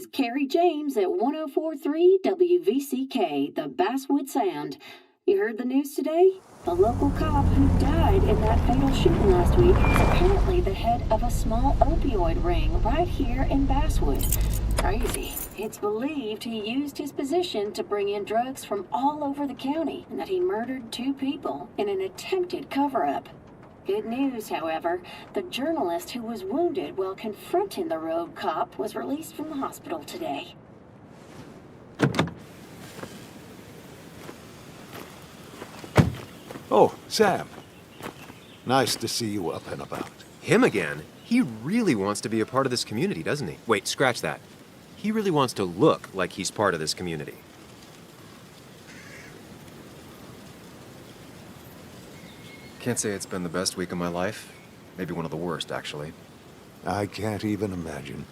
is Carrie James at 1043 WVCK, the Basswood Sound. You heard the news today? The local cop who died in that fatal shooting last week is apparently the head of a small opioid ring right here in Basswood. Crazy. It's believed he used his position to bring in drugs from all over the county and that he murdered 2 people in an attempted cover-up. Good news, however, the journalist who was wounded while confronting the rogue cop was released from the hospital today. Oh, Sam. Nice to see you up and about. Him again? He really wants to be a part of this community, doesn't he? Wait, scratch that. He really wants to look like he's part of this community. Can't say it's been the best week of my life. Maybe one of the worst, actually. I can't even imagine.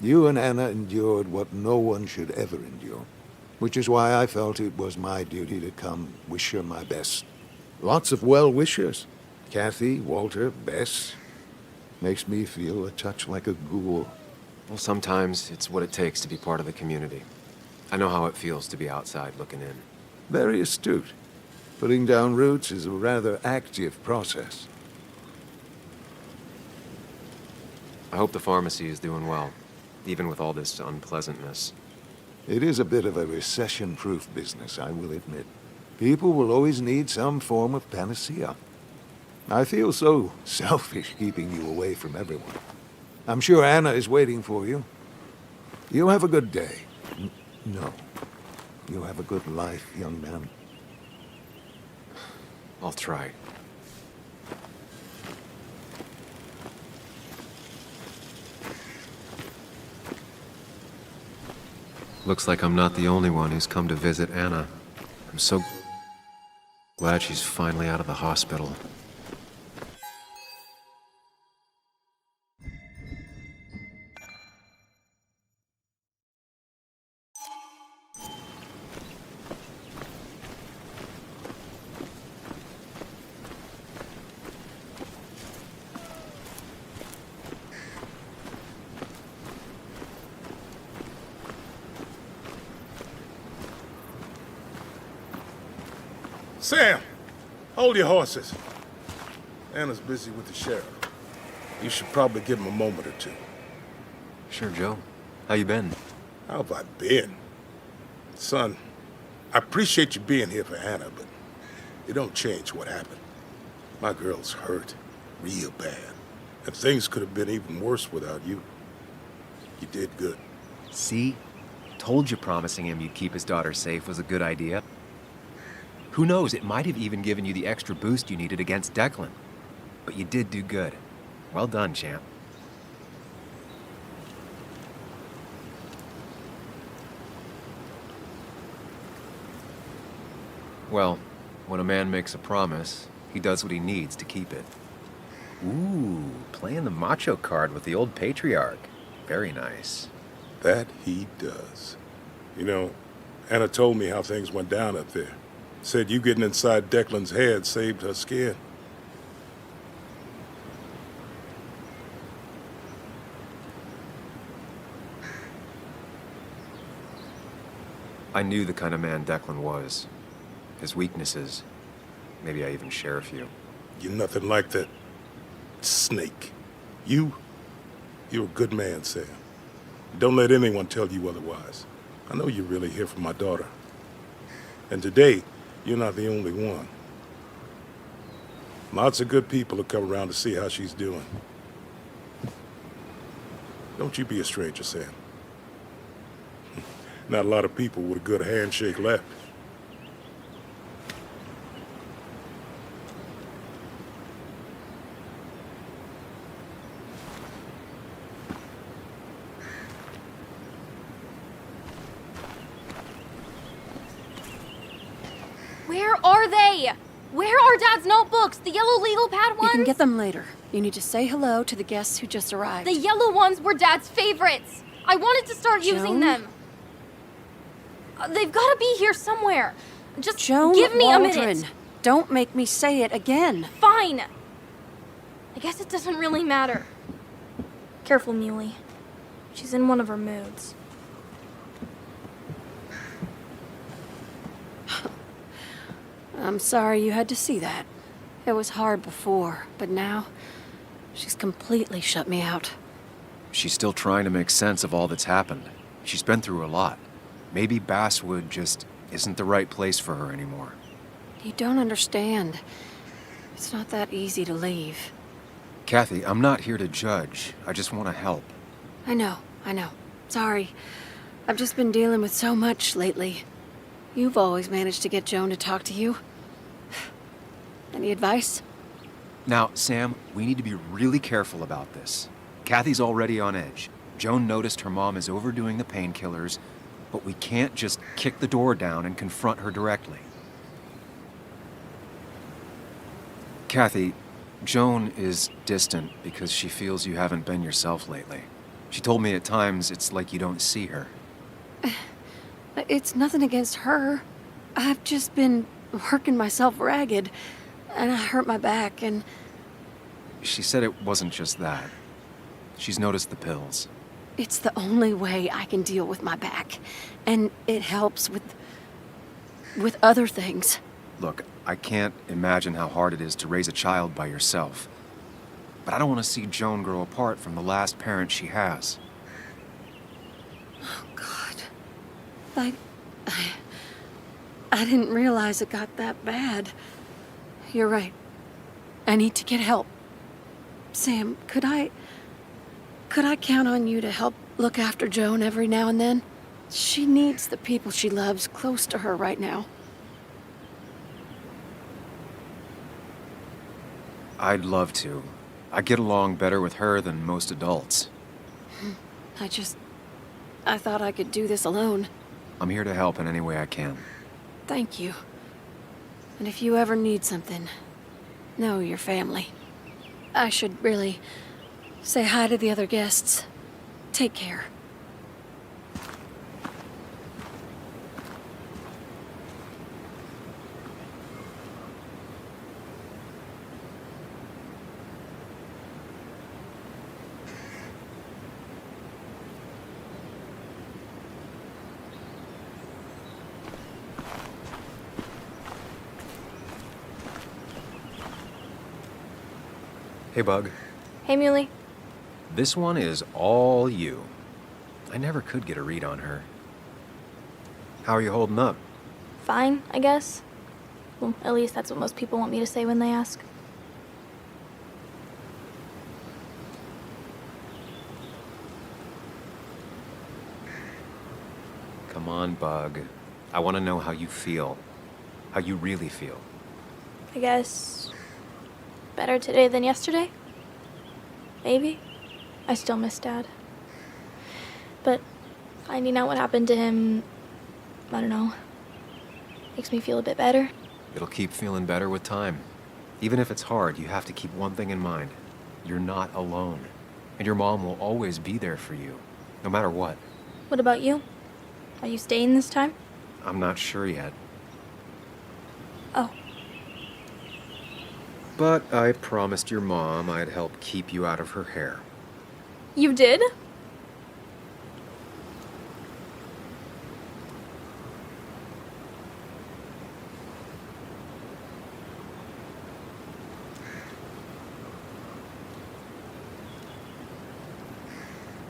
You and Anna endured what no one should ever endure, which is why I felt it was my duty to come wish her my best. Lots of well-wishers. Kathy, Walter, Bess. Makes me feel a touch like a ghoul. Well, sometimes it's what it takes to be part of the community. I know how it feels to be outside looking in. Very astute. Putting down roots is a rather active process. I hope the pharmacy is doing well, even with all this unpleasantness. It is a bit of a recession-proof business, I will admit. People will always need some form of panacea. I feel so selfish keeping you away from everyone. I'm sure Anna is waiting for you. You have a good day. No. You have a good life, young man. I'll try. Looks like I'm not the only one who's come to visit Anna. I'm so glad she's finally out of the hospital. Sam, hold your horses. Anna's busy with the sheriff. You should probably give him a moment or two. Sure, Joe. How you been? How have I been? Son, I appreciate you being here for Anna, but it don't change what happened. My girl's hurt, real bad. And things could have been even worse without you. You did good. See? Told you promising him you'd keep his daughter safe was a good idea. Who knows, it might have even given you the extra boost you needed against Declan. But you did do good. Well done, champ. Well, when a man makes a promise, he does what he needs to keep it. Ooh, playing the macho card with the old patriarch. Very nice. That he does. You know, Anna told me how things went down up there. Said you getting inside Declan's head saved her skin. I knew the kind of man Declan was. His weaknesses. Maybe I even share a few. You're nothing like that snake. You're a good man, Sam. Don't let anyone tell you otherwise. I know you're really here for my daughter. And today, you're not the only one. Lots of good people have come around to see how she's doing. Don't you be a stranger, Sam. Not a lot of people with a good handshake left. Where are they? Where are Dad's notebooks? The yellow legal pad ones? You can get them later. You need to say hello to the guests who just arrived. The yellow ones were Dad's favorites. I wanted to start using them. They've got to be here somewhere. Just Joan give me Waldron. a minute. Don't make me say it again. Fine. I guess it doesn't really matter. Careful, Muley. She's in one of her moods. I'm sorry you had to see that. It was hard before, but now she's completely shut me out. She's still trying to make sense of all that's happened. She's been through a lot. Maybe Basswood just isn't the right place for her anymore. You don't understand. It's not that easy to leave. Kathy, I'm not here to judge. I just want to help. I know. Sorry. I've just been dealing with so much lately. You've always managed to get Joan to talk to you. Any advice? Now, Sam, we need to be really careful about this. Kathy's already on edge. Joan noticed her mom is overdoing the painkillers, but we can't just kick the door down and confront her directly. Kathy, Joan is distant because she feels you haven't been yourself lately. She told me at times it's like you don't see her. It's nothing against her. I've just been working myself ragged, and I hurt my back, and... She said it wasn't just that. She's noticed the pills. It's the only way I can deal with my back, and it helps with other things. Look, I can't imagine how hard it is to raise a child by yourself. But I don't want to see Joan grow apart from the last parent she has. Oh, God. I didn't realize it got that bad. You're right. I need to get help. Sam, could I count on you to help look after Joan every now and then? She needs the people she loves close to her right now. I'd love to. I get along better with her than most adults. I thought I could do this alone. I'm here to help in any way I can. Thank you. And if you ever need something, know your family. I should really say hi to the other guests. Take care. Hey, Bug. Hey, Muley. This one is all you. I never could get a read on her. How are you holding up? Fine, I guess. Well, at least that's what most people want me to say when they ask. Come on, Bug. I want to know how you feel. How you really feel. I guess... better today than yesterday? Maybe. I still miss Dad. But finding out what happened to him, I don't know, makes me feel a bit better. It'll keep feeling better with time. Even if it's hard, you have to keep one thing in mind. You're not alone. And your mom will always be there for you, no matter what. What about you? Are you staying this time? I'm not sure yet. Oh. But I promised your mom I'd help keep you out of her hair. You did?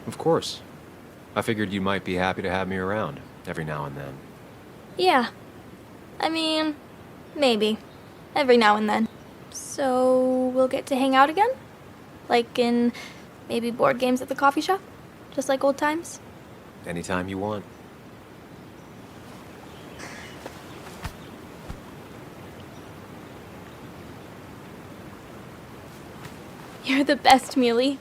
Of course. I figured you might be happy to have me around every now and then. Yeah. I mean, maybe. Every now and then. So, we'll get to hang out again? Like in maybe board games at the coffee shop? Just like old times? Anytime you want. You're the best, Muley.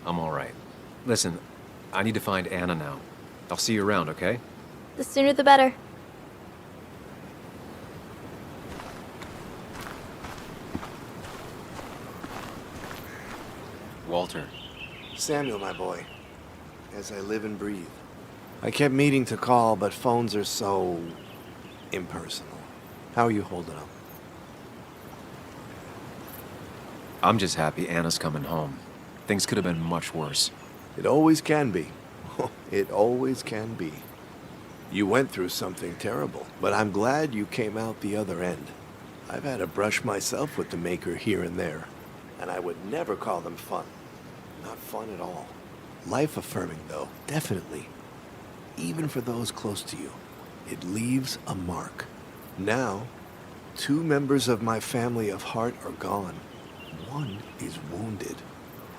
I'm all right. Listen, I need to find Anna now. I'll see you around, okay? The sooner the better. Walter. Samuel, my boy, as I live and breathe. I kept meaning to call, but phones are so impersonal. How are you holding up? I'm just happy Anna's coming home. Things could have been much worse. It always can be. It always can be. You went through something terrible, but I'm glad you came out the other end. I've had a brush myself with the Maker here and there, and I would never call them fun. Not fun at all. Life-affirming, though, definitely. Even for those close to you, it leaves a mark. Now, 2 members of my family of heart are gone. 1 is wounded.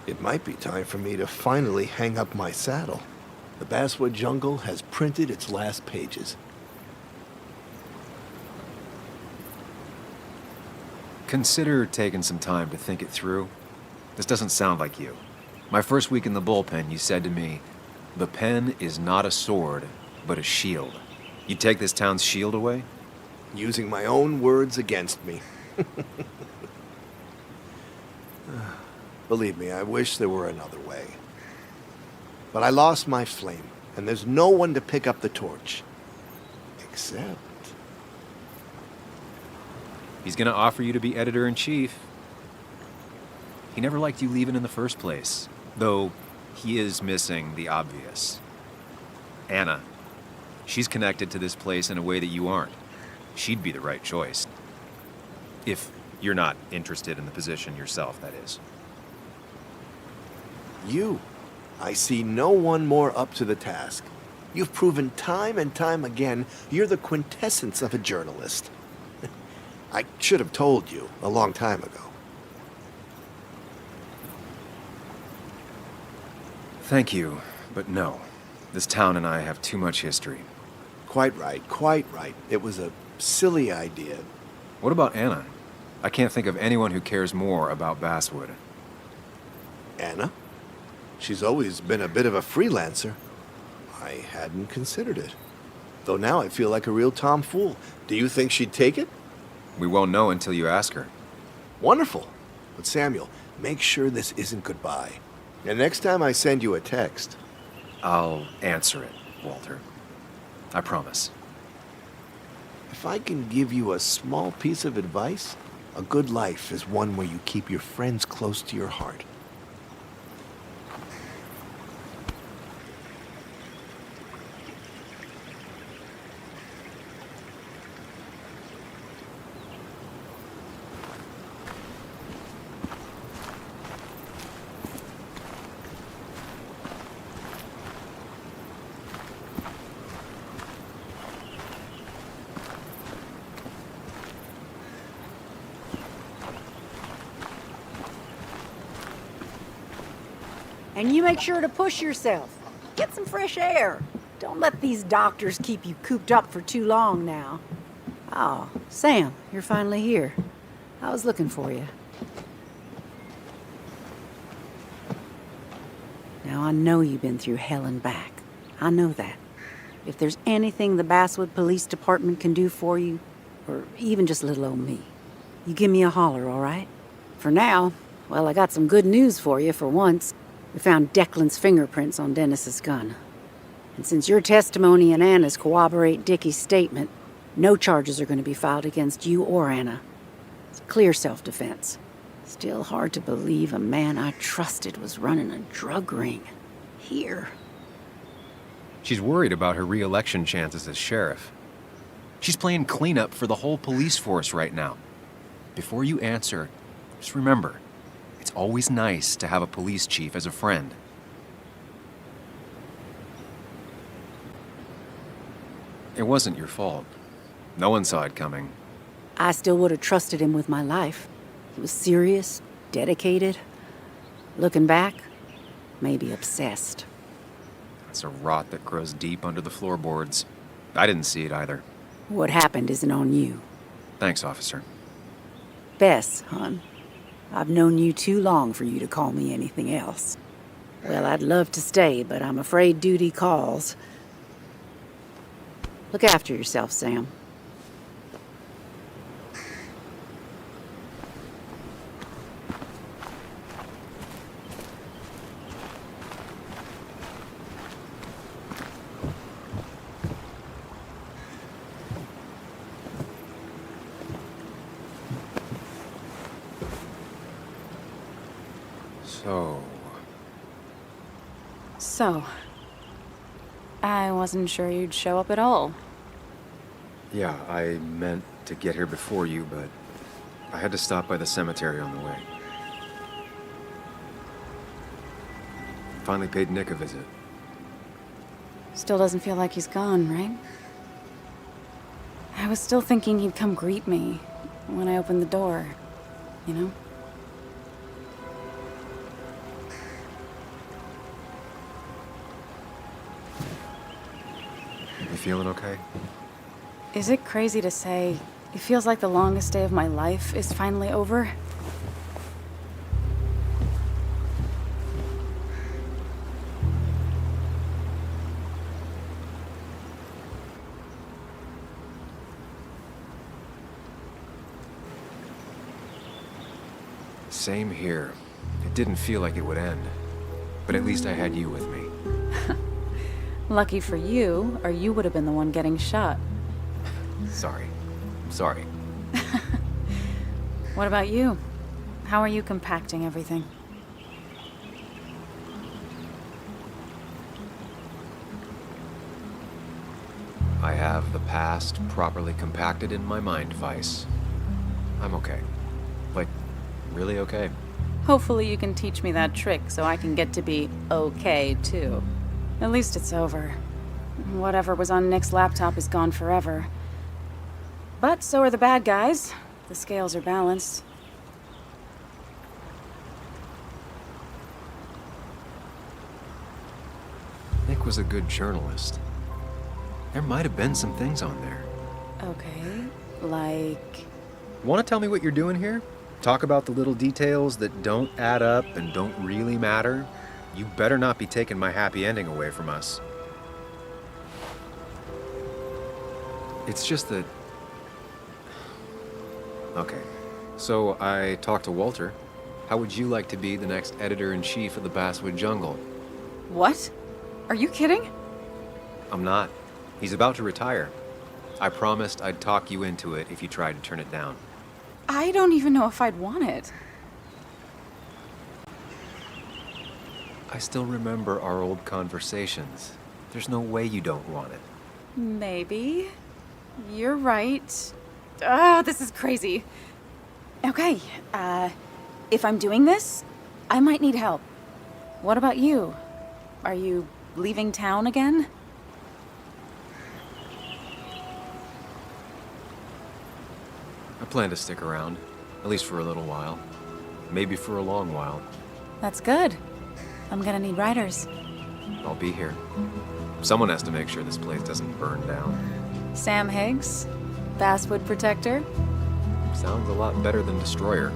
It might be time for me to finally hang up my saddle. The Basswood Jungle has printed its last pages. Consider taking some time to think it through. This doesn't sound like you. My first week in the bullpen, you said to me, "The pen is not a sword, but a shield." You take this town's shield away? Using my own words against me. Believe me, I wish there were another way. But I lost my flame, and there's no one to pick up the torch. Except... He's gonna offer you to be editor-in-chief. He never liked you leaving in the first place, though he is missing the obvious. Anna. She's connected to this place in a way that you aren't. She'd be the right choice. If you're not interested in the position yourself, that is. You. I see no one more up to the task. You've proven time and time again you're the quintessence of a journalist. I should have told you a long time ago. Thank you, but no. This town and I have too much history. Quite right, quite right. It was a silly idea. What about Anna? I can't think of anyone who cares more about Basswood. Anna? She's always been a bit of a freelancer. I hadn't considered it. Though now I feel like a real tomfool. Do you think she'd take it? We won't know until you ask her. Wonderful. But Samuel, make sure this isn't goodbye. And next time I send you a text... I'll answer it, Walter. I promise. If I can give you a small piece of advice, a good life is one where you keep your friends close to your heart. And you make sure to push yourself. Get some fresh air. Don't let these doctors keep you cooped up for too long now. Oh, Sam, you're finally here. I was looking for you. Now, I know you've been through hell and back. I know that. If there's anything the Basswood Police Department can do for you, or even just little old me, you give me a holler, all right? For now, well, I got some good news for you for once. We found Declan's fingerprints on Dennis's gun. And since your testimony and Anna's corroborate Dickie's statement, no charges are going to be filed against you or Anna. It's clear self-defense. Still hard to believe a man I trusted was running a drug ring. Here. She's worried about her re-election chances as sheriff. She's playing cleanup for the whole police force right now. Before you answer, just remember, it's always nice to have a police chief as a friend. It wasn't your fault. No one saw it coming. I still would have trusted him with my life. He was serious, dedicated. Looking back, maybe obsessed. It's a rot that grows deep under the floorboards. I didn't see it either. What happened isn't on you. Thanks, officer. Bess, hon. I've known you too long for you to call me anything else. Well, I'd love to stay, but I'm afraid duty calls. Look after yourself, Sam. So, I wasn't sure you'd show up at all. Yeah, I meant to get here before you, but I had to stop by the cemetery on the way. Finally paid Nick a visit. Still doesn't feel like he's gone, right? I was still thinking he'd come greet me when I opened the door, you know? You feeling okay? Is it crazy to say it feels like the longest day of my life is finally over? Same here. It didn't feel like it would end. But at least I had you with me. Lucky for you, or you would have been the one getting shot. Sorry. Sorry. What about you? How are you compacting everything? I have the past properly compacted in my mind vice. I'm okay. Like, really okay. Hopefully you can teach me that trick so I can get to be okay, too. At least it's over. Whatever was on Nick's laptop is gone forever. But so are the bad guys. The scales are balanced. Nick was a good journalist. There might have been some things on there. Okay, like... Want to tell me what you're doing here? Talk about the little details that don't add up and don't really matter? You better not be taking my happy ending away from us. It's just that... Okay, so I talked to Walter. How would you like to be the next editor-in-chief of the Basswood Jungle? What? Are you kidding? I'm not. He's about to retire. I promised I'd talk you into it if you tried to turn it down. I don't even know if I'd want it. I still remember our old conversations. There's no way you don't want it. Maybe. You're right. Ah, this is crazy. Okay, if I'm doing this, I might need help. What about you? Are you leaving town again? I plan to stick around, at least for a little while. Maybe for a long while. That's good. I'm gonna need writers. I'll be here. Someone has to make sure this place doesn't burn down. Sam Higgs, Basswood Protector. Sounds a lot better than Destroyer.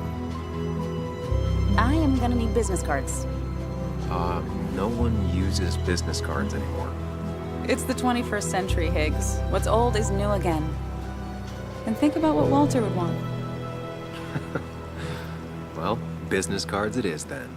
I am gonna need business cards. No one uses business cards anymore. It's the 21st century, Higgs. What's old is new again. And think about what Walter would want. Well, business cards it is then.